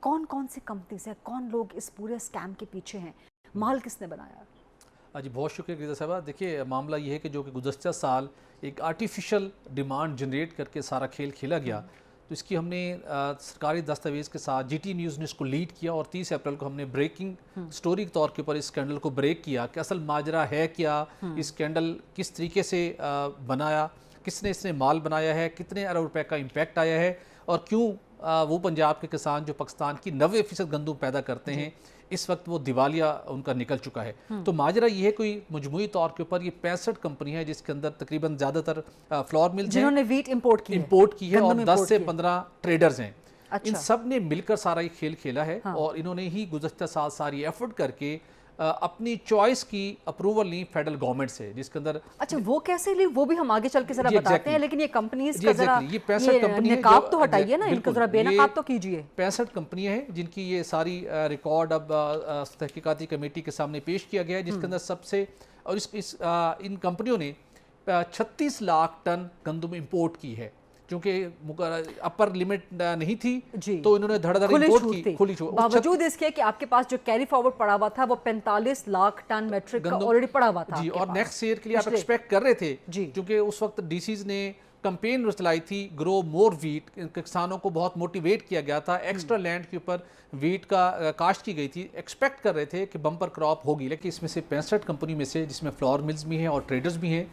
کون کون سی کمپنیز ہیں, کون لوگ اس پورے اسکیم کے پیچھے ہیں, مال کس نے بنایا؟ جی بہت شکریہ گریزا صاحبہ. دیکھیے معاملہ یہ ہے کہ جو کہ گزشتہ سال ایک آرٹیفیشل ڈیمانڈ جنریٹ کر کے سارا کھیل کھیلا گیا, تو اس کی ہم نے سرکاری دستاویز کے ساتھ GT نیوز نے اس کو لیڈ کیا, اور 30 اپریل کو ہم نے بریکنگ سٹوری کے طور کے اوپر اس اسکینڈل کو بریک کیا کہ اصل ماجرا ہے کیا, اس اسکینڈل کس طریقے سے بنایا, کس نے اس نے مال بنایا ہے, کتنے ارب روپے کا امپیکٹ آیا ہے, اور کیوں وہ پنجاب کے کسان جو پاکستان کی 90% گندم پیدا کرتے ہیں اس وقت وہ دیوالیہ ان کا نکل چکا ہے. تو ماجرا یہ ہے کوئی مجموعی طور کے اوپر یہ 65 کمپنی ہے جس کے اندر تقریباً زیادہ تر فلور ملز ہیں جنہوں نے ویٹ امپورٹ کی ہے, اور 10 سے 15 ٹریڈرز ہیں. ان سب نے مل کر سارا یہ کھیل کھیلا ہے, اور انہوں نے ہی گزشتہ سال ساری ایفرٹ کر کے اپنی چوائس کی اپروول لی فیڈرل گورنمنٹ سے, جس کے اندر اچھا وہ کیسے لی وہ بھی ہم آگے چل کے ذرا بتاتے ہیں, لیکن یہ کمپنیز کا ذرا یہ نقاب تو ہٹائیے نا, ان کو ذرا بے نقاب تو کیجئے. 65 کمپنیاں ہیں جن کی یہ ساری ریکارڈ اب تحقیقاتی کمیٹی کے سامنے پیش کیا گیا ہے, جس کے اندر سب سے, اور ان کمپنیوں نے 36 لاکھ ٹن گندم امپورٹ کی ہے, چونکہ اپر لمٹ نہیں تھی تو انہوں نے دھڑ دھڑ امپورٹ کی کھلی چھوٹ, باوجود اس کے کہ آپ کے پاس جو کیری فارورڈ پڑا ہوا تھا وہ 45 لاکھ ٹن میٹرک کا آلریڈی پڑا ہوا تھا. جی, اور نیکسٹ ایئر کے لیے آپ ایکسپیکٹ کر رہے تھے, کیونکہ اس وقت ڈی سیز نے کمپین چلائی تھی گرو مور ویٹ, کسانوں کو بہت موٹیویٹ کیا گیا تھا, ایکسٹرا لینڈ کے اوپر ویٹ کا کاشت کی گئی تھی, ایکسپیکٹ کر رہے تھے کہ بمپر کراپ ہوگی, لیکن اس میں سے 65 کمپنی میں سے, جس میں فلور ملز بھی ہیں اور ٹریڈرز بھی ہیں,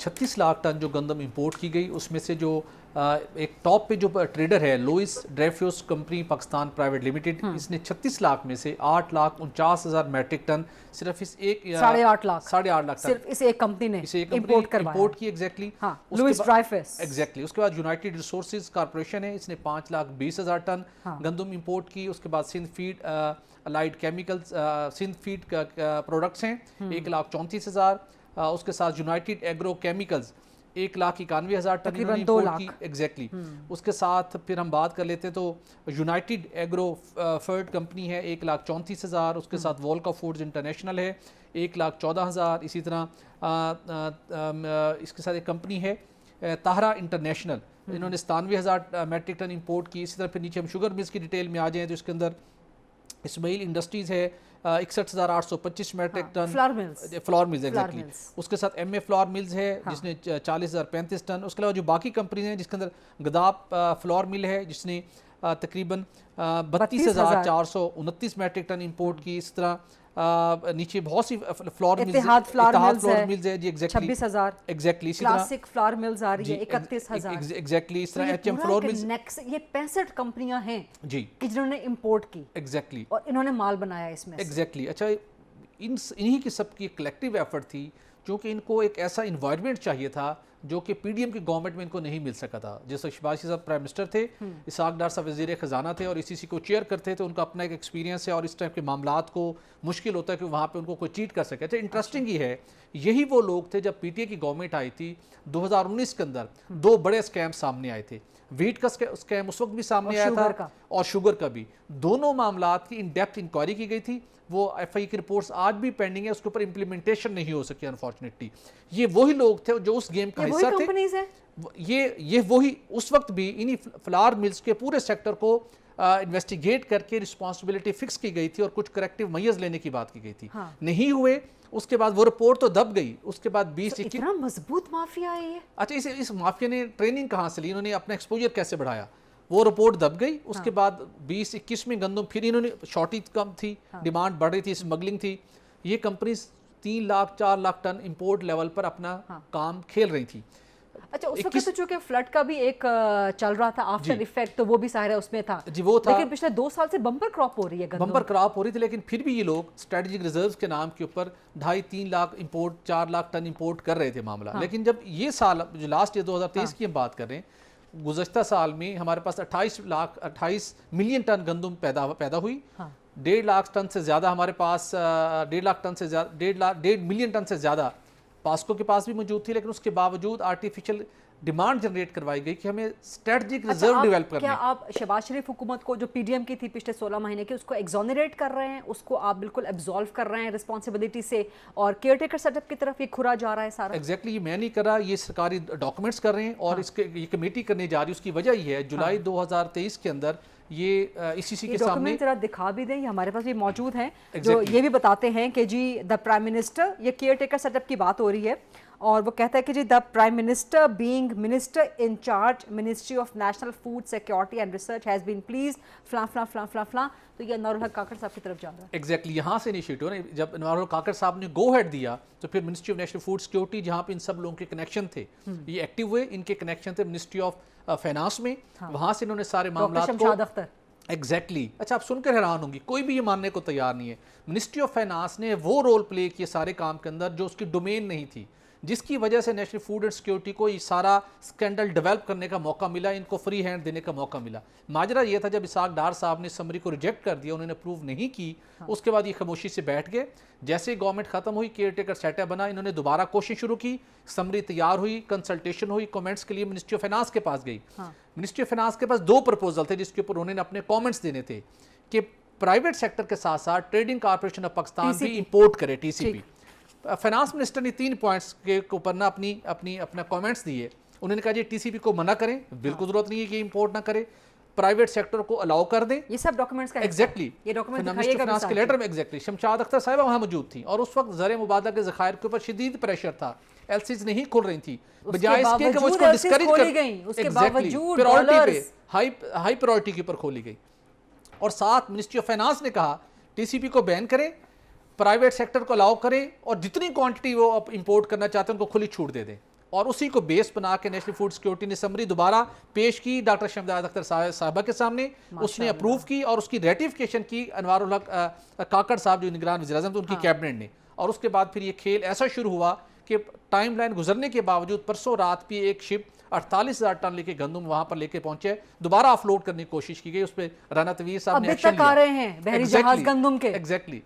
36 لاکھ ٹن جو گندم امپورٹ کی گئی, اس میں سے جو ایک ٹاپ پہ جو ٹریڈر ہے Louis Dreyfus company Pakistan private limited, اس نے 36 لاکھ میں سے 8,49,000 میٹرک ٹن صرف اس ایک 8.5 لاکھ صرف اس ایک کمپنی نے امپورٹ کی. Exactly Louis Dreyfus. ایگزیکٹلی. اس کے بعد یونائٹڈ ریسورسز کارپوریشن ہے, اس نے 5,20,000 ٹن گندم امپورٹ کی. اس کے بعد Sindh feed allied chemicals, Sindh feed products ہیں 1,34,000. اس کے ساتھ یونائٹڈ ایگرو کیمیکلز 1,91,000 ٹن تقریباً 2 لاکھ کی. ایگزیکٹلی. اس کے ساتھ پھر ہم بات کر لیتے تو یونائٹڈ ایگرو فوڈ کمپنی ہے 1,34,000. اس کے ساتھ وولکا فوڈز انٹرنیشنل ہے 1,14,000. اسی طرح اس کے ساتھ ایک کمپنی ہے طاہرہ انٹرنیشنل, انہوں نے 97,000 میٹرک ٹن امپورٹ کی. اسی طرح پھر نیچے ہم شوگر ملز کی ڈیٹیل میں آ جائیں تو اس کے اندر اسماعیل انڈسٹریز ہے 61,825 metric ton flour mills. Exactly. اس کے ساتھ MA فلور ملز ہے جس نے 40,035 ٹن. اس کے علاوہ جو باقی کمپنیز ہیں جس کے اندر گداب فلور مل ہے جس نے تقریباً 32,429 میٹرک ٹن امپورٹ کی. اس طرح نیچے بہت سی flour mills, Ittehad flour mills ہے جی, exactly 26,000. Exactly. Classic flour mills آ رہی ہے 31,000. ایگزیکٹلی. اس طرح HM فلور ملز, یہ 65 کمپنیاں ہیں جی جنہوں نے امپورٹ کی. ایگزیکٹلی. اور انہوں نے مال بنایا اس میں. ایگزیکٹلی. اچھا انہی کی سب کی کلیکٹیو ایفرٹ تھی, کیونکہ ان کو ایک ایسا انوائرمنٹ چاہیے تھا جو کہ PDM کی گورنمنٹ میں ان کو نہیں مل سکا تھا. جیسے شہباز شریف صاحب پرائم منسٹر تھے, اسحاق ڈار صاحب وزیر خزانہ تھے اور ECC کو چیئر کرتے تھے, ان کا اپنا ایک ایکسپیرینس ہے اور اس ٹائپ کے معاملات کو مشکل ہوتا ہے کہ وہاں پہ ان کو کوئی چیٹ کر سکے. اچھا انٹرسٹنگ یہ ہے, یہی وہ لوگ تھے جب PTA کی گورنمنٹ آئی تھی 2019 کے اندر 2 بڑے اسکیم سامنے آئے تھے. ویٹ کا اسکیم اس وقت بھی سامنے آیا تھا اور شوگر کا بھی. دونوں معاملات کی ان ڈیپتھ انکوائری کی گئی تھی. وہ FI کی رپورٹس آج بھی پینڈنگ ہے, اس کے اوپر امپلیمنٹیشن نہیں ہو سکی انفارچونیٹلی. یہ وہی لوگ تھے جو اس گیم کا حصہ تھے. یہ وہی اس وقت بھی انہی فلار ملز کے پورے سیکٹر کو انویسٹیگیٹ کر کے رسپانسبلٹی فکس کی گئی تھی اور کچھ کریکٹیو میئرز لینے کی بات کی گئی تھی. نہیں ہوئے. اس کے بعد وہ رپورٹ تو دب گئی. اس کے بعد 2021 اتنا مضبوط مافیا ہے یہ. اچھا اس مافیا نے ٹریننگ کہاں سے لی, انہوں نے اپنا ایکسپوجر کیسے بڑھایا, وہ رپورٹ دب گئی. اس کے بعد 2021 میں گندم پھر انہوں نے شارٹیج کم تھی, ڈیمانڈ بڑھ رہی تھی, اسمگلنگ تھی. یہ companies 3 lakh 4 lakh ton import level پر اپنا کام کھیل رہی تھی. اچھا اس وقت تو چونکہ فلڈ کا بھی ایک چل رہا تھا آفٹر ایفیکٹ, تو وہ بھی ظاہر ہے اس میں تھا. جی وہ تھا, لیکن پچھلے 2 سال سے بمپر کراپ ہو رہی ہے, بمپر کراپ ہو رہی تھی. لیکن پھر بھی یہ لوگ اسٹریٹجک ریزروز کے نام کے اوپر 2.5-3 lakh import 4 lakh ton import کر رہے تھے معاملہ. لیکن جب یہ سال جو لاسٹ ایئر 2023 کی ہم بات کر رہے ہیں, گزشتہ سال میں ہمارے پاس 28 ملین ٹن گندم پیدا ہوئی. 1.5 لاکھ ٹن سے زیادہ ہمارے پاس 1.5 ملین ٹن سے زیادہ پاسکو کے پاس بھی موجود تھی. لیکن اس کے باوجود آرٹیفیشل ڈیمانڈ جنریٹ کروائی گئی کہ ہمیں اسٹریٹجک ریزرو ڈیولپ کرنا ہے. کیا آپ شہباز شریف حکومت کو جو PDM کی تھی پچھلے 16 مہینے کی, اس کو ایگزونریٹ کر رہے ہیں, اس کو آپ بالکل ایبزالو کر رہے ہیں رسپانسبلٹی سے, اور کیئر ٹیکر سیٹ اپ کی طرف یہ کھرا جا رہا ہے سارا؟ ایگزیکٹلی. یہ میں نہیں کر رہا, یہ سرکاری ڈاکومنٹس کر رہے ہیں اور اس کے یہ کمیٹی کرنے جا رہی ہے. اس کی وجہ یہ ہے جولائی 2023 کے اندر یہ اسی سی یہ کے سامنے ڈاکومنٹ ذرا دکھا بھی دیں، یہ ہمارے پاس بھی موجود ہیں جو یہ بھی بتاتے ہیں کہ جی دا پرائم منسٹر، یہ کیئر ٹیکر سیٹ اپ کی بات ہو رہی ہے، اور وہ کہتا ہے کہ جی the prime minister being minister in charge ministry of national food security and research has been please فلاں فلاں فلاں فلاں فلاں. تو یہ انوار الحق کاکڑ صاحب کی طرف جا رہا ہے. ایگزیکٹلی یہاں سے انیشیٹو نا، جب انوار الحق کاکڑ صاحب نے گو ہیڈ دیا تو پھر ministry of national food security, جہاں پہ ان سب لوگوں کے کنیکشن تھے، یہ ایکٹیو ہوئے، ان کے کنیکشن تھے منسٹری آف فائنانس میں، وہاں سے انہوں نے سارے معاملات کو شمشاد اختر. ایگزیکٹلی اچھا آپ سن کر حیران ہوں گی، کوئی بھی یہ ماننے کو تیار نہیں ہے. منسٹری آف فائنانس نے وہ رول پلے کیا سارے کام کے اندر جو اس کی ڈومین نہیں تھی، جس کی وجہ سے نیشنل فوڈ اینڈ سیکورٹی کو یہ سارا سکینڈل ڈیولپ کرنے کا موقع ملا، ان کو فری ہینڈ دینے کا موقع ملا. ماجرا یہ تھا جب اسحاق ڈار صاحب نے سمری کو ریجیکٹ کر دیا، انہوں نے اپروو نہیں کی، اس کے بعد یہ خاموشی سے بیٹھ گئے. جیسے گورنمنٹ ختم ہوئی، کیئر ٹیکر سیٹ اپ بنا، انہوں نے دوبارہ کوشش شروع کی، سمری تیار ہوئی، کنسلٹیشن ہوئی، کامنٹس کے لیے منسٹری آف فائنانس کے پاس گئی. منسٹری آف فائنانس کے پاس 2 پرپوزل تھے جس کے اوپر انہوں نے اپنے کامنٹس دینے تھے کہ پرائیویٹ سیکٹر کے ساتھ ساتھ ٹریڈنگ کارپوریشن آف پاکستان بھی امپورٹ کرے ٹی سی پی. فائنانس منسٹر نے 3 پوائنٹس کے اوپر نا اپنا کامنٹس دیے. انہوں نے کہا جی ٹی سی پی کو منع کریں، بالکل ضرورت نہیں ہے کہ امپورٹ نہ کرے، پرائیویٹ سیکٹر کو الاؤ کر دیں. یہ سب ڈاکومنٹس کا ایگزیکٹلی یہ ڈاکومنٹ فائنانس کے لیٹر میں ایگزیکٹلی شمشاد اختر صاحبہ وہاں موجود تھی، اور اس وقت زر مبادلہ کے ذخائر کے اوپر شدید پریشر تھا، ایل سیز نہیں کھل رہی تھی، بجائے اس کے کہ وہ اس کو ڈسکریج کر پرائورٹی پہ ہائی پرائورٹی کے اوپر کھولی گئی. اور ساتھ منسٹری آف فائنانس نے کہا ٹی سی پی کو بین کریں، پرائیویٹ سیکٹر کو الاؤ کریں، اور جتنی کوانٹٹی وہ امپورٹ کرنا چاہتے ہیں ان کو کھلی چھوٹ دے دیں. اور اسی کو بیس بنا کے نیشنل فوڈ سیکورٹی نے سمری دوبارہ پیش کی ڈاکٹر شمشاد اختر صاحبہ کے سامنے، اس نے اپروو کی اور اس کی ریٹیفیکیشن کی انوار الحق کاکڑ صاحب جو نگران وزیر اعظم تھے ان کی کیبنٹ نے. اور اس کے بعد پھر یہ کھیل ایسا شروع ہوا کہ ٹائم لائن گزرنے کے باوجود پرسوں رات بھی ایک شپ 48,000 ٹن لے کے گندم وہاں پر لے کے پہنچے، دوبارہ آف لوڈ کرنے کی کوشش کی گئی. اس پہ رانا تویر صاحب نے ایکشن لیا. ابھی تک آ رہے ہیں بحری جہاز گندم کے. ایگزیکٹلی